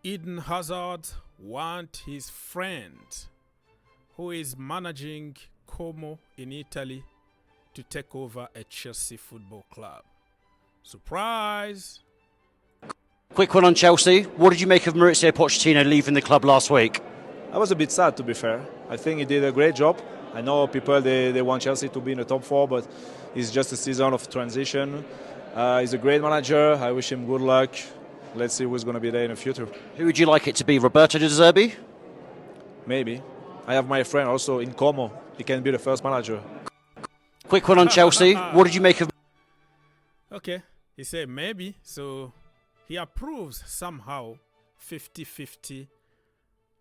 Eden Hazard want his friend who is managing Como in Italy to take over a Chelsea football club. Surprise! Quick one on Chelsea. What did you make of Mauricio Pochettino leaving the club last week? I was a bit sad, to be fair. I think he did a great job. I know people, they want Chelsea to be in the top four, but it's just a season of transition. He's a great manager. I wish him good luck. Let's see who's going to be there in the future. Who would you like it to be? Roberto de Zerbi? Maybe. I have my friend also in Como. He can be the first manager. Quick one on Chelsea. What did you make of... Okay, he said maybe. So he approves somehow 50-50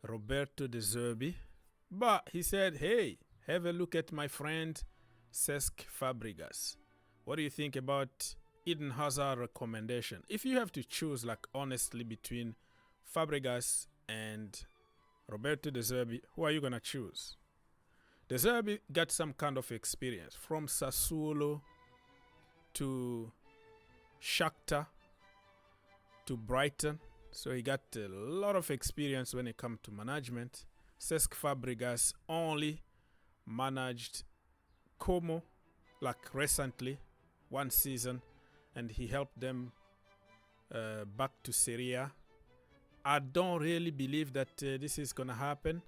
Roberto de Zerbi. But he said, hey, have a look at my friend Cesc Fabregas. What do you think about Eden Hazard recommendation? If you have to choose, like, honestly, between Fabregas and Roberto de Zerbi, who are you going to choose? De Zerbi got some kind of experience from Sassuolo to Shakhtar to Brighton. So he got a lot of experience when it comes to management. Cesc Fabregas only managed Como, like recently, one season, and he helped them back to Serie A. I don't really believe that this is going to happen,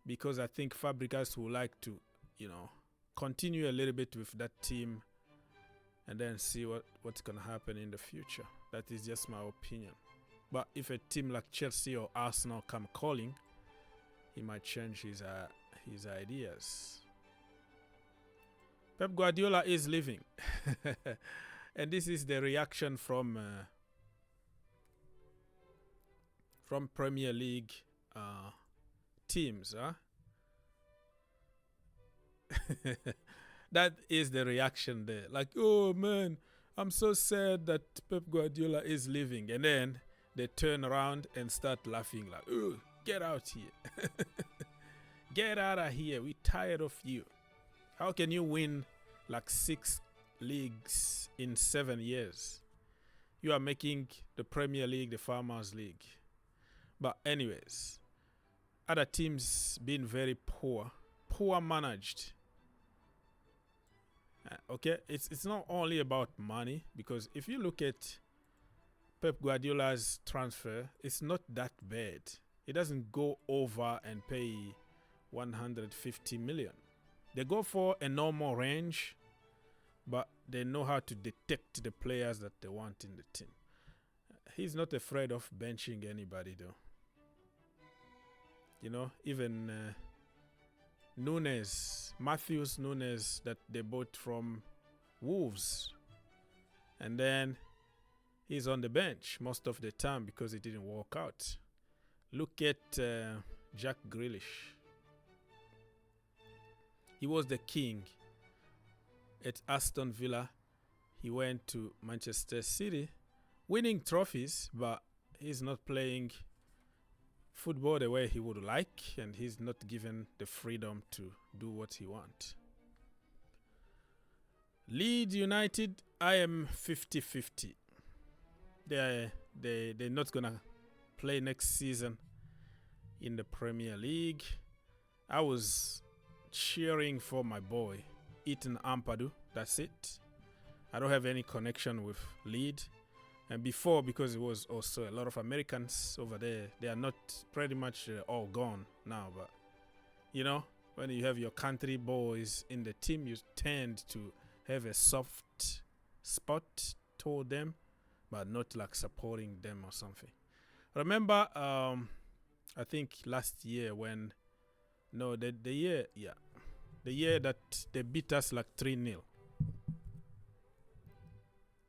because I think Fabregas would like to, continue a little bit with that team and then see what's going to happen in the future. That is just my opinion. But if a team like Chelsea or Arsenal come calling, he might change his ideas. Pep Guardiola is leaving. And this is the reaction from Premier League teams. That is the reaction there. Like, oh man, I'm so sad that Pep Guardiola is leaving. And then they turn around and start laughing like, oh, get out here. Get out of here. We're tired of you. How can you win like 6 leagues in 7 years? You are making the Premier League the Farmers League. But anyways, other teams being very poor managed. Okay, it's not only about money, because if you look at Pep Guardiola's transfer, it's not that bad. He doesn't go over and pay 150 million. They go for a normal range, but they know how to detect the players that they want in the team. He's not afraid of benching anybody, though. Even Matheus Nunes, that they bought from Wolves. And then he's on the bench most of the time because it didn't work out. Look at Jack Grealish. He was the king at Aston Villa. He went to Manchester City, winning trophies, but he's not playing football the way he would like, and he's not given the freedom to do what he wants. Leeds United, I am 50-50. They're not going to play next season in the Premier League. I was cheering for my boy, Ethan Ampadu. That's it. I don't have any connection with Leeds. And before, because it was also a lot of Americans over there, they are not pretty much all gone now. But, when you have your country boys in the team, you tend to have a soft spot toward them, but not like supporting them or something. Remember, I think last year the year that they beat us like 3-0.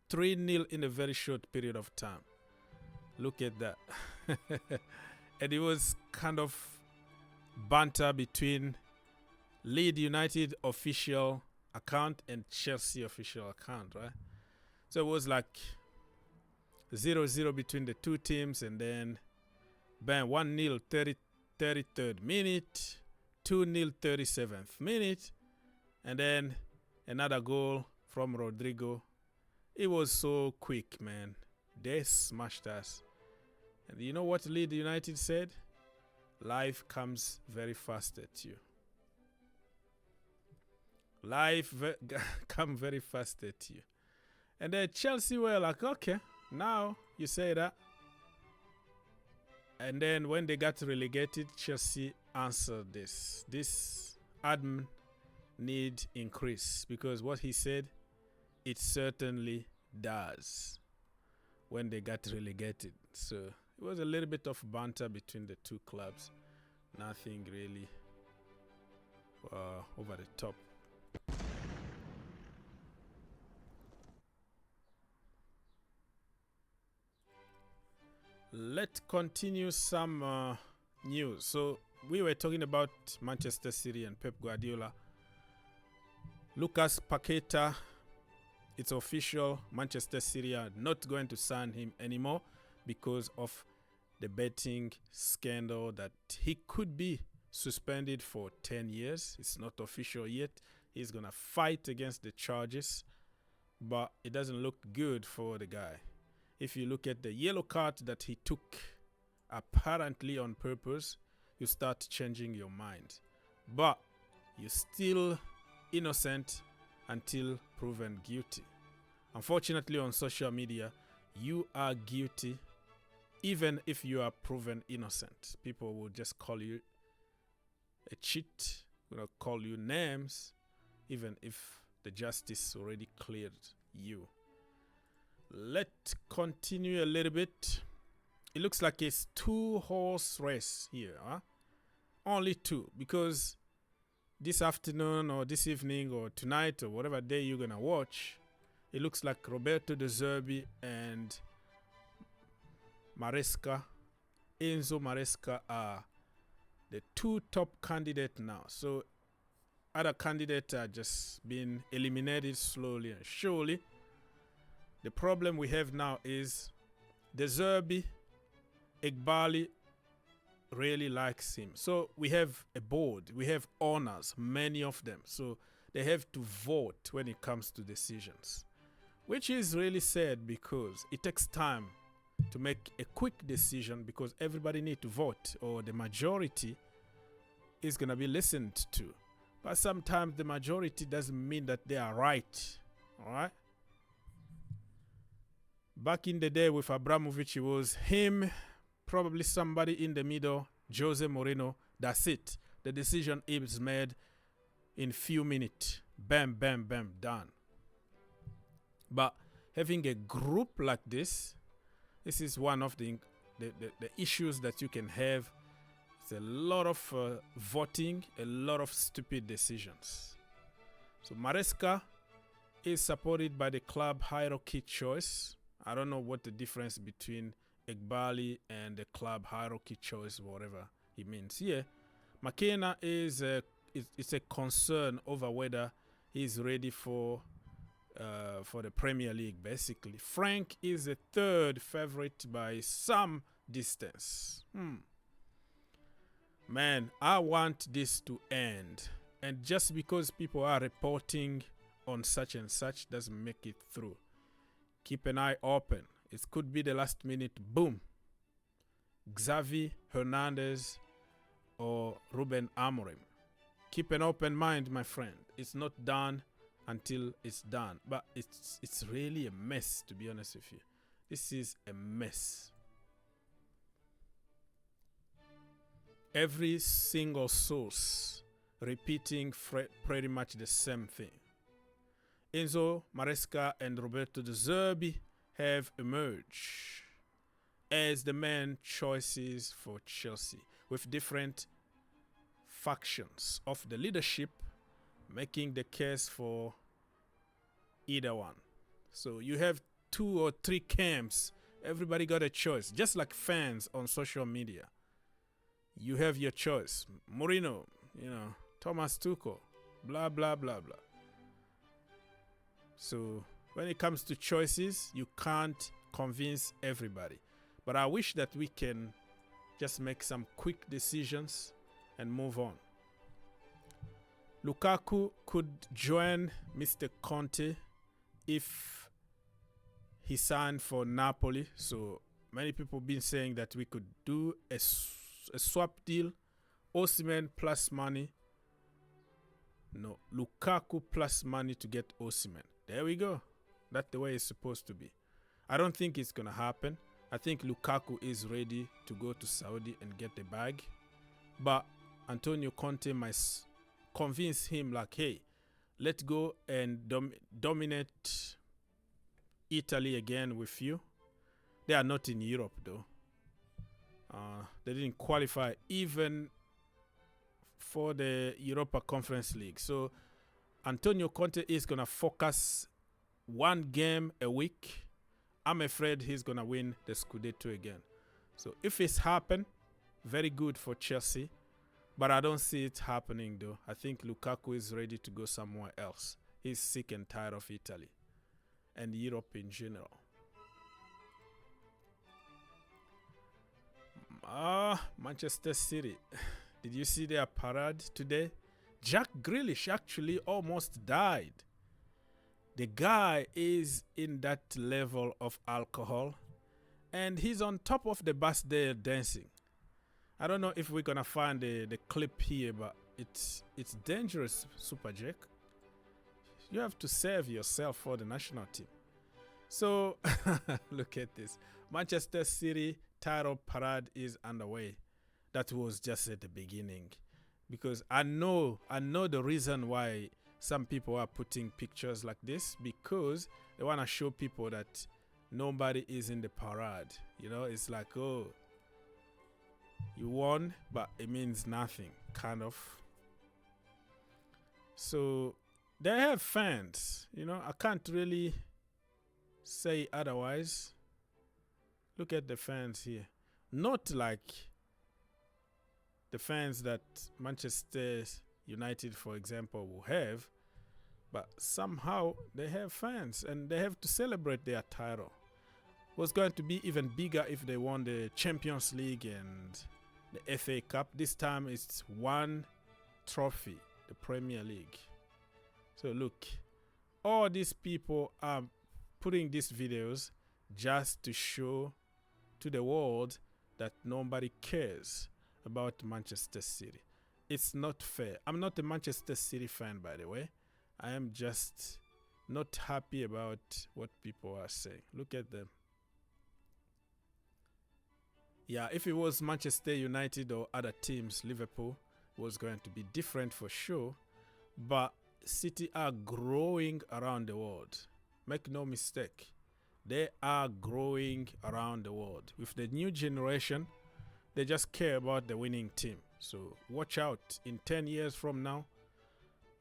3-0 in a very short period of time. Look at that. And it was kind of banter between Leeds United official account and Chelsea official account, right? So it was like 0-0 between the two teams, and then bam, 1-0 33rd minute, 2-0 37th minute, and then another goal from Rodrigo. It was so quick, man. They smashed us. And you know what Leeds United said? Life comes very fast at you. Life come very fast at you. And then Chelsea were like, okay, now you say that. And then when they got relegated, Chelsea answered this. This admin need increase, because what he said, it certainly does when they got relegated. So it was a little bit of banter between the two clubs. Nothing really over the top. Let's continue some news. So we were talking about Manchester City and Pep Guardiola. Lucas Paqueta, it's official. Manchester City are not going to sign him anymore because of the betting scandal that he could be suspended for 10 years. It's not official yet. He's going to fight against the charges, but it doesn't look good for the guy. If you look at the yellow card that he took apparently on purpose, you start changing your mind. But you're still innocent until proven guilty. Unfortunately, on social media, you are guilty even if you are proven innocent. People will just call you a cheat, call you names, even if the justice already cleared you. Let's continue a little bit. It looks like it's 2-horse race here. Huh? Only 2, because this afternoon or this evening or tonight or whatever day you're going to watch, it looks like Roberto de Zerbi and Maresca, Enzo Maresca, are the 2 top candidates now. So other candidates are just being eliminated slowly and surely. The problem we have now is De Zerbi, Eghbali really likes him. So we have a board, we have owners, many of them. So they have to vote when it comes to decisions, which is really sad because it takes time to make a quick decision because everybody needs to vote or the majority is going to be listened to. But sometimes the majority doesn't mean that they are right. All right? Back in the day with Abramovich, it was him, probably somebody in the middle, Jose Mourinho. That's it. The decision is made in few minutes. Bam, bam, bam, done. But having a group like this is one of the issues that you can have. It's a lot of voting, a lot of stupid decisions. So Maresca is supported by the club hierarchy choice. I don't know what the difference between Eghbali and the club hierarchy choice, whatever it means here. McKenna is it's a concern over whether he's ready for the Premier League, basically. Frank is a 3rd favorite by some distance. Man, I want this to end. And just because people are reporting on such and such doesn't make it through. Keep an eye open. It could be the last minute boom. Xavi Hernandez or Ruben Amorim. Keep an open mind, my friend. It's not done until it's done. But it's really a mess, to be honest with you. This is a mess. Every single source repeating pretty much the same thing. Enzo Maresca and Roberto de Zerbi have emerged as the main choices for Chelsea, with different factions of the leadership making the case for either one. So you have 2 or 3 camps. Everybody got a choice, just like fans on social media. You have your choice. Mourinho, Thomas Tuchel, blah, blah, blah, blah. So when it comes to choices, you can't convince everybody. But I wish that we can just make some quick decisions and move on. Lukaku could join Mr. Conte if he signed for Napoli. So many people been saying that we could do a swap deal. Osimhen plus money. No, Lukaku plus money to get Osimhen. There we go. That's the way it's supposed to be. I don't think it's going to happen. I think Lukaku is ready to go to Saudi and get the bag. But Antonio Conte might convince him like, hey, let's go and dominate Italy again with you. They are not in Europe though. They didn't qualify even for the Europa Conference League. So Antonio Conte is going to focus one game a week. I'm afraid he's going to win the Scudetto again. So if it's happened, very good for Chelsea. But I don't see it happening though. I think Lukaku is ready to go somewhere else. He's sick and tired of Italy and Europe in general. Manchester City. Did you see their parade today? Jack Grealish actually almost died. The guy is in that level of alcohol and he's on top of the bus there dancing. I don't know if we're gonna find the clip here, but it's dangerous, Super Jack. You have to save yourself for the national team. So look at this. Manchester City title parade is underway. That was just at the beginning. Because I know the reason why some people are putting pictures like this, because they want to show people that nobody is in the parade. You know, it's like, oh, you won, but it means nothing, kind of. So they have fans, you know, I can't really say otherwise. Look at the fans here. Not like the fans that Manchester United, for example, will have, but somehow they have fans and they have to celebrate their title. It was going to be even bigger if they won the Champions League and the FA Cup. This time it's one trophy, the Premier League. So look, all these people are putting these videos just to show to the world that nobody cares about Manchester City. It's not fair. I'm not a Manchester City fan, by the way. I am just not happy about what people are saying. Look at them. Yeah, if it was Manchester United or other teams, Liverpool was going to be different for sure. But City are growing around the world. Make no mistake. They are growing around the world. With the new generation, they just care about the winning team. So watch out. In 10 years from now,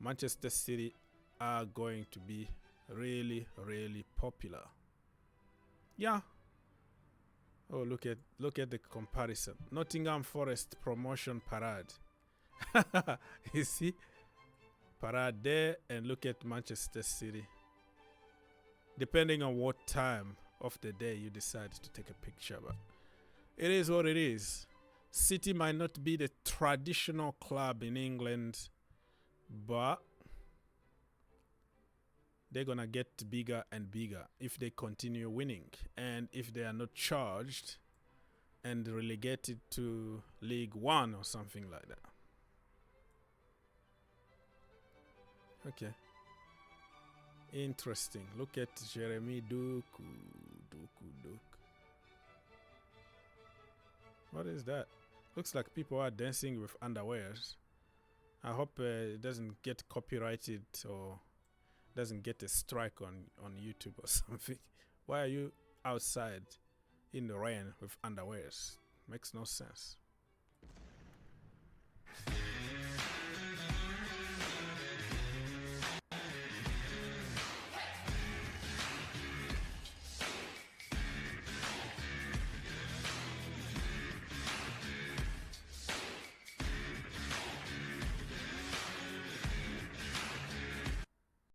Manchester City are going to be really, really popular. Yeah. Oh, look at the comparison. Nottingham Forest promotion parade. You see? Parade there, and look at Manchester City. Depending on what time of the day you decide to take a picture, but it is what it is. City might not be the traditional club in England, but they're gonna get bigger and bigger if they continue winning, and if they are not charged and relegated to League One or something like that. Okay. Interesting. Look at Jeremy Doku. What is that? Looks like people are dancing with underwears. I hope it doesn't get copyrighted or doesn't get a strike on YouTube or something. Why are you outside in the rain with underwears? Makes no sense.